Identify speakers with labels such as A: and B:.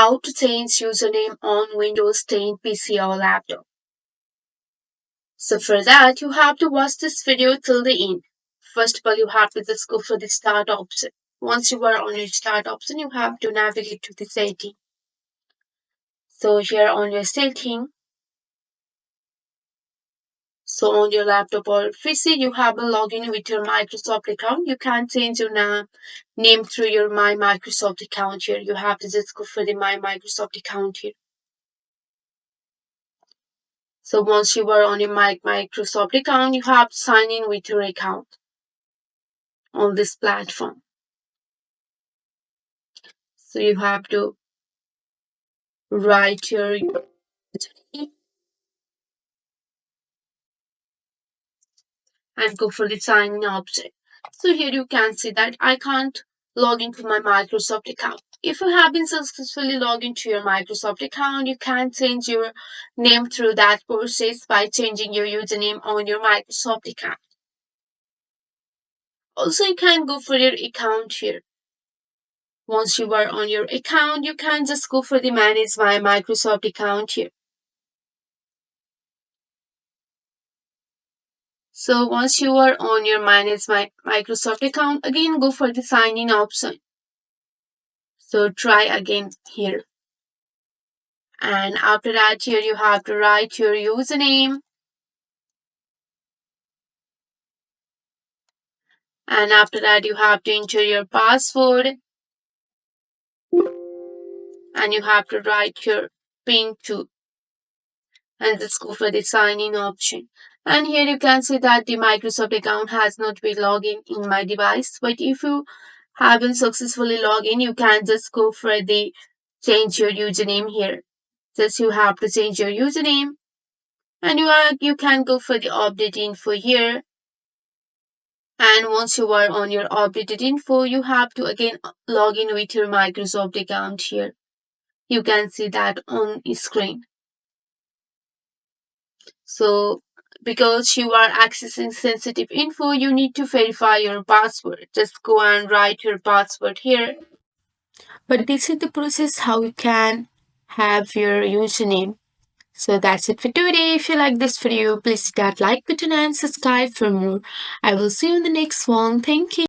A: how to change username on Windows 10 PC or laptop. So for that, you have to watch this video till the end. First of all, you have to just go for the start option. Once you are on your start option, you have to navigate to the setting. So here on your setting, so on your laptop or PC, you have a login with your Microsoft account. You can change your name through your My Microsoft account here. You have to just go for the My Microsoft account here. So once you are on your Microsoft account, you have to sign in with your account on this platform. So you have to write your username and go for the sign in option. So here you can see that I can't log into my Microsoft account. If you have been successfully logged into your Microsoft account, you can change your name through that process by changing your username on your Microsoft account. Also, you can go for your account here. Once you are on your account, you can just go for the Manage My Microsoft account here. So once you are on your Manage My Microsoft account, again go for the sign in option. So try again here. And after that, here you have to write your username. And after that, you have to enter your password. And you have to write your PIN too. And just go for the sign in option. And here you can see that the Microsoft account has not been logged in my device. But if you haven't successfully logged in, you can just go for the change your username here. Just you have to change your username. And you can go for the update info here. And once you are on your updated info, you have to again log in with your Microsoft account here. You can see that on screen. So because you are accessing sensitive info, you need to verify your password. Just go and write your password here. But this is the process how you can have your username. So that's it for today. If you like this video, please hit that like button and subscribe for more. I will see you in the next one. Thank you.